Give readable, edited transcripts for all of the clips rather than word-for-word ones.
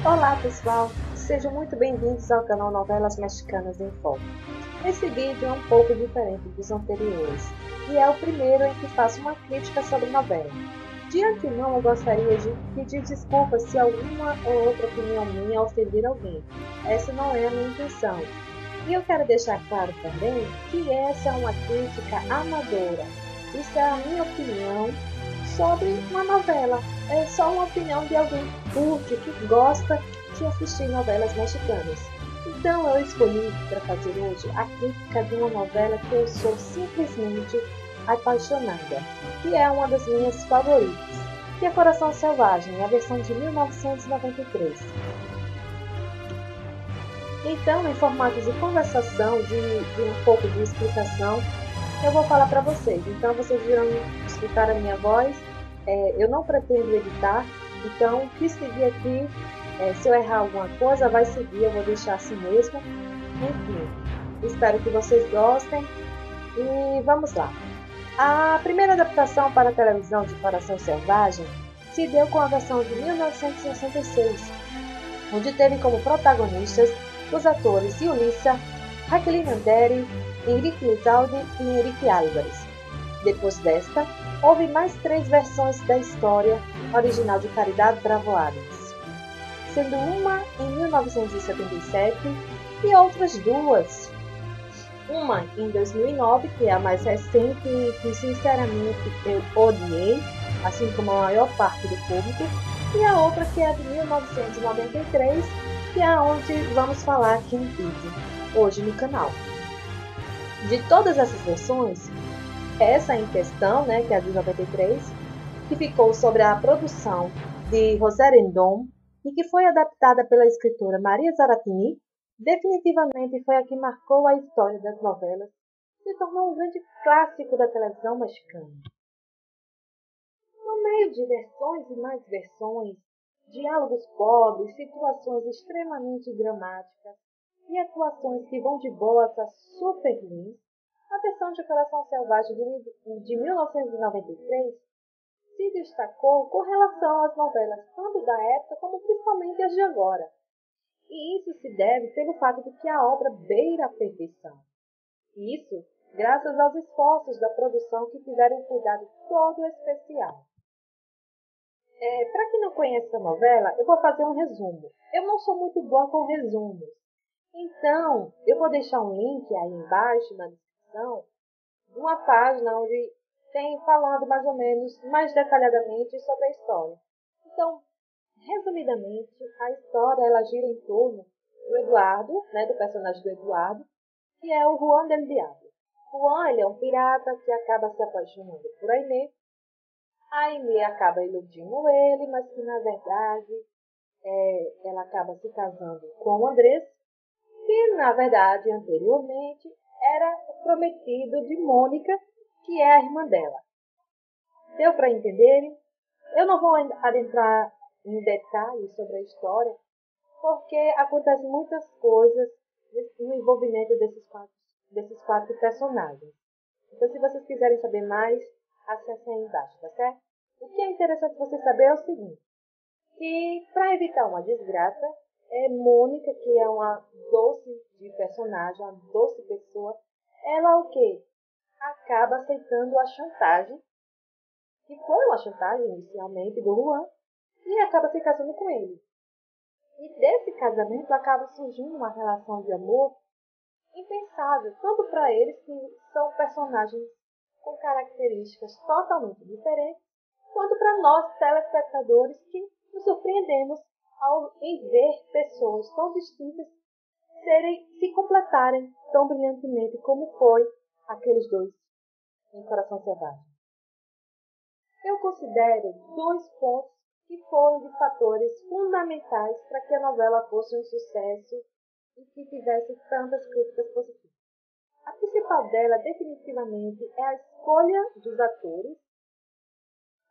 Olá pessoal, sejam muito bem-vindos ao canal Novelas Mexicanas em Foco. Esse vídeo é um pouco diferente dos anteriores e é o primeiro em que faço uma crítica sobre a novela. De antemão eu gostaria de pedir desculpas se alguma ou outra opinião minha ofender alguém. Essa não é a minha intenção. E eu quero deixar claro também que essa é uma crítica amadora. Isso é a minha opinião sobre uma novela. É só uma opinião de alguém que curte, que gosta de assistir novelas mexicanas. Então eu escolhi para fazer hoje a crítica de uma novela que eu sou simplesmente apaixonada, que é uma das minhas favoritas, que é Coração Selvagem, a versão de 1993. Então, em formato de conversação, de um pouco de explicação, eu vou falar para vocês. Então, vocês irão escutar a minha voz. Eu não pretendo editar, então, o que seguir aqui, se eu errar alguma coisa, vai seguir, eu vou deixar assim mesmo. Enfim, espero que vocês gostem e vamos lá. A primeira adaptação para a televisão de Coração Selvagem se deu com a versão de 1966, onde teve como protagonistas os atores Yulissa, Jacqueline Andere, Henrique Lizalde e Henrique Álvares. Depois desta, houve mais 3 versões da história original de Caridad Bravo Adams, sendo uma em 1977 e outras duas. Uma em 2009, que é a mais recente e que sinceramente eu odiei, assim como a maior parte do público, e a outra que é a de 1993, que é onde vamos falar aqui no vídeo, hoje no canal. De todas essas versões, essa em questão, né, que é a de 93, que ficou sobre a produção de José Rendón e que foi adaptada pela escritora Maria Zaratini, definitivamente foi a que marcou a história das novelas e se tornou um grande clássico da televisão mexicana. No meio de versões e mais versões, diálogos pobres, situações extremamente dramáticas e atuações que vão de boas a super ruins, a versão de Coração Selvagem de 1993 se destacou com relação às novelas tanto da época como principalmente as de agora. E isso se deve pelo fato de que a obra beira a perfeição. Isso graças aos esforços da produção que tiveram um cuidado todo especial. Para quem não conhece a novela, eu vou fazer um resumo. Eu não sou muito boa com resumos. Então, eu vou deixar um link aí embaixo na descrição de uma página onde tem falando mais ou menos, mais detalhadamente sobre a história. Então, resumidamente, a história ela gira em torno do Eduardo, né, do personagem do Eduardo, que é o Juan del Diablo. Juan ele é um pirata que acaba se apaixonando por Aimee. A Aimee acaba iludindo ele, mas que na verdade ela acaba se casando com o Andrés, que na verdade anteriormente era o prometido de Mônica, que é a irmã dela. Deu para entenderem? Eu não vou adentrar em detalhes sobre a história, porque acontecem muitas coisas no envolvimento desses quatro personagens. Então, se vocês quiserem saber mais, acessem aí embaixo, tá certo? O que é interessante você saber é o seguinte, que para evitar uma desgraça, Mônica, que é uma doce de personagem, uma doce pessoa, ela o quê? Acaba aceitando a chantagem, que foi uma chantagem inicialmente do Juan, e acaba se casando com ele. E desse casamento acaba surgindo uma relação de amor impensável, tanto para eles que são personagens com características totalmente diferentes, quanto para nós telespectadores que nos surpreendemos em ver pessoas tão distintas se completarem tão brilhantemente como foi aqueles dois em Coração Selvagem. Eu considero 2 pontos que foram de fatores fundamentais para que a novela fosse um sucesso e que tivesse tantas críticas positivas. A principal dela, definitivamente, é a escolha dos atores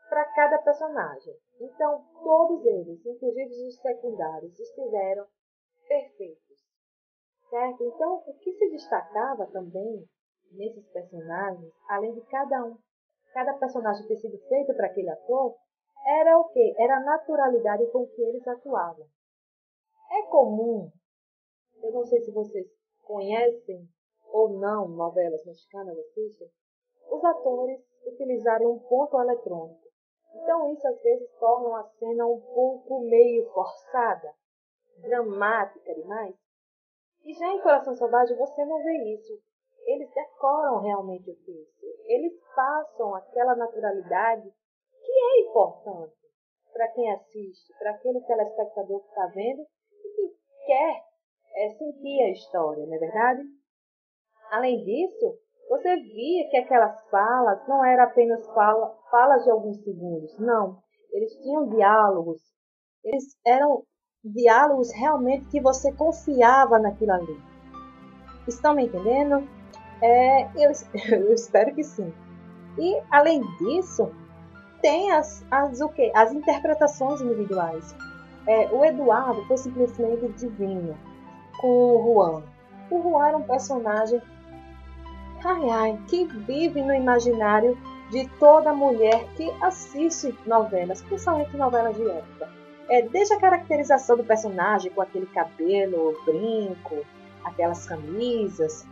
para cada personagem. Então, todos eles, inclusive os secundários, estiveram perfeitos, certo? Então, o que se destacava também nesses personagens, além de cada personagem ter sido feito para aquele ator, era o quê? Era a naturalidade com que eles atuavam. É comum, eu não sei se vocês conhecem ou não novelas mexicanas, assistem, os atores utilizarem um ponto eletrônico. Então isso às vezes torna a cena um pouco meio forçada, dramática demais. E já em Coração Selvagem você não vê isso. Eles decoram realmente o texto. Eles passam aquela naturalidade que é importante para quem assiste, para aquele telespectador que está vendo e que quer sentir a história, não é verdade? Além disso, você via que aquelas falas não eram apenas falas de alguns segundos, não. Eles tinham diálogos. Eles eram diálogos realmente que você confiava naquilo ali. Estão me entendendo? Eu espero que sim. E, além disso, tem as interpretações individuais. O Eduardo foi simplesmente divino com o Juan. O Juan era um personagem que vive no imaginário de toda mulher que assiste novelas, principalmente novelas de época. Desde a caracterização do personagem, com aquele cabelo, brinco, aquelas camisas,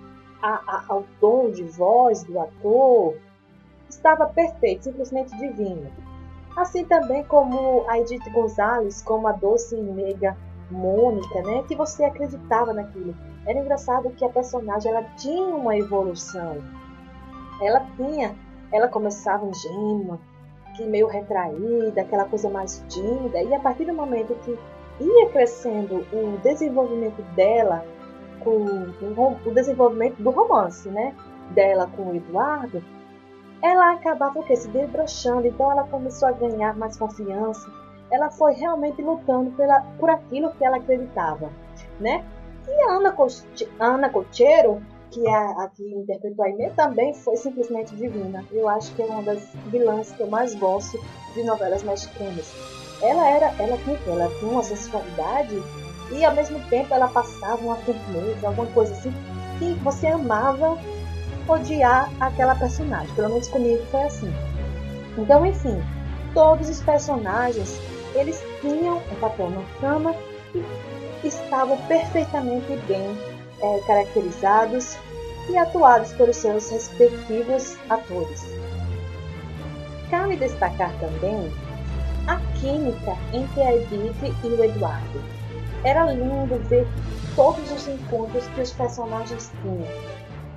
ao tom de voz do ator, estava perfeito, simplesmente divino. Assim também como a Edith Gonzalez, como a doce e meiga Mônica, né, que você acreditava naquilo. Era engraçado que a personagem ela tinha uma evolução. Ela começava ingênua, que meio retraída, aquela coisa mais tímida, e a partir do momento que ia crescendo o desenvolvimento dela, com o desenvolvimento do romance, né, dela com o Eduardo, ela acabava se desbrochando, então ela começou a ganhar mais confiança, ela foi realmente lutando por aquilo que ela acreditava, né? E a Ana Cochero, que é a que interpretou a Aimee, também foi simplesmente divina. Eu acho que é uma das vilãs que eu mais gosto de novelas mexicanas. Ela tinha uma sensualidade e ao mesmo tempo ela passava uma firmeza, alguma coisa assim, que você amava odiar aquela personagem. Pelo menos comigo foi assim. Então, enfim, todos os personagens, eles tinham um papel na trama e estavam perfeitamente bem caracterizados e atuados pelos seus respectivos atores. Cabe destacar também a química entre a Edith e o Eduardo. Era lindo ver todos os encontros que os personagens tinham.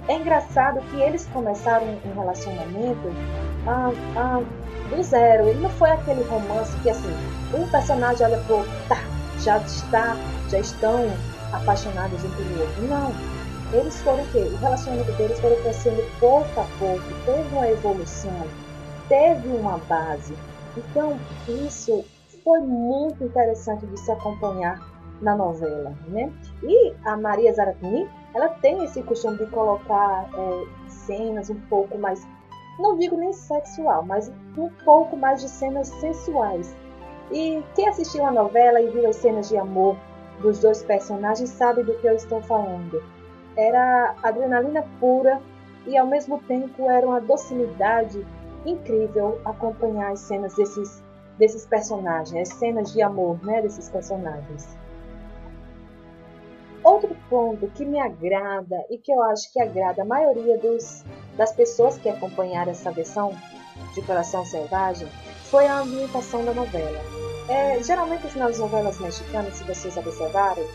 É engraçado que eles começaram um relacionamento do zero. Ele não foi aquele romance que assim, um personagem olha pro outro, já estão apaixonados um pelo outro. Não. Eles foram o quê? O relacionamento deles foi crescendo pouco a pouco, teve uma evolução, teve uma base. Então, isso foi muito interessante de se acompanhar na novela, né? E a Maria Zaratini, ela tem esse costume de colocar cenas um pouco mais, não digo nem sexual, mas um pouco mais de cenas sensuais. E quem assistiu a novela e viu as cenas de amor dos dois personagens sabe do que eu estou falando. Era adrenalina pura e ao mesmo tempo era uma docilidade incrível acompanhar as cenas desses personagens, as cenas de amor, né, desses personagens. Outro ponto que me agrada e que eu acho que agrada a maioria das pessoas que acompanharam essa versão de Coração Selvagem foi a ambientação da novela. Geralmente nas novelas mexicanas, se vocês observarem,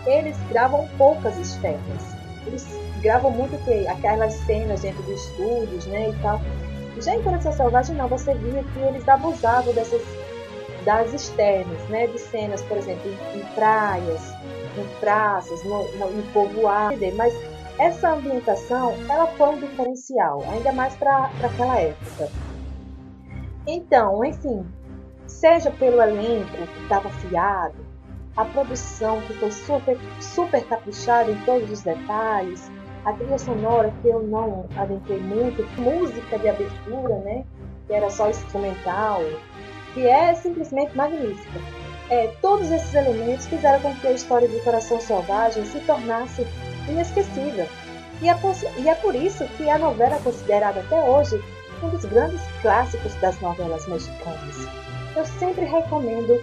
eles gravam poucas externas. Eles gravam muito aquelas cenas dentro dos estúdios, né, e tal. Já em Coração Selvagem não, você via que eles abusavam das externas, né, de cenas, por exemplo, em praias, em praças, no povoado, mas essa ambientação ela foi um diferencial, ainda mais para aquela época. Então, enfim, seja pelo elenco que estava afiado, a produção que foi super caprichada em todos os detalhes, a trilha sonora que eu não adentrei muito, música de abertura, né, que era só instrumental, que é simplesmente magnífica. Todos esses elementos fizeram com que a história de Coração Selvagem se tornasse inesquecível. E é por isso que a novela é considerada até hoje um dos grandes clássicos das novelas mexicanas. Eu sempre recomendo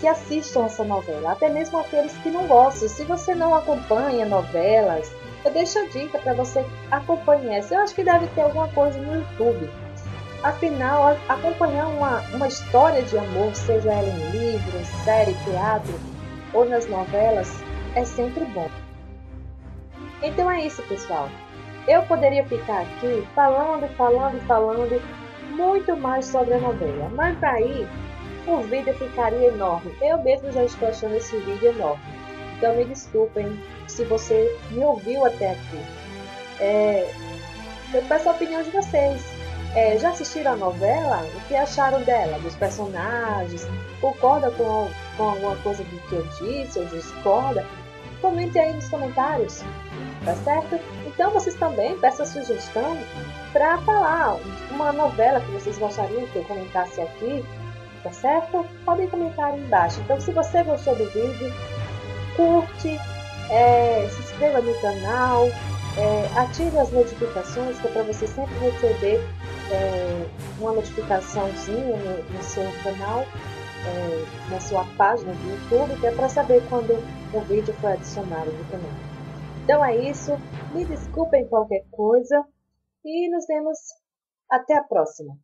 que assistam essa novela, até mesmo aqueles que não gostam. Se você não acompanha novelas, eu deixo a dica para você acompanhar essa. Eu acho que deve ter alguma coisa no YouTube. Afinal, acompanhar uma história de amor, seja ela em livros, série, teatro ou nas novelas, é sempre bom. Então é isso, pessoal. Eu poderia ficar aqui falando muito mais sobre a novela, mas aí o vídeo ficaria enorme. Eu mesmo já estou achando esse vídeo enorme. Então me desculpem se você me ouviu até aqui. Eu peço a opinião de vocês. Já assistiram a novela? O que acharam dela? Dos personagens? Concorda com alguma coisa do que eu disse ou discorda? Comente aí nos comentários, tá certo? Então vocês também peçam sugestão para falar uma novela que vocês gostariam que eu comentasse aqui, tá certo? Podem comentar aí embaixo. Então se você gostou do vídeo, curte, se inscreva no canal, ative as notificações, que é para você sempre receber uma notificaçãozinha no seu canal, na sua página do YouTube, que é para saber quando o vídeo foi adicionado no canal. Então é isso, me desculpem qualquer coisa e nos vemos até a próxima.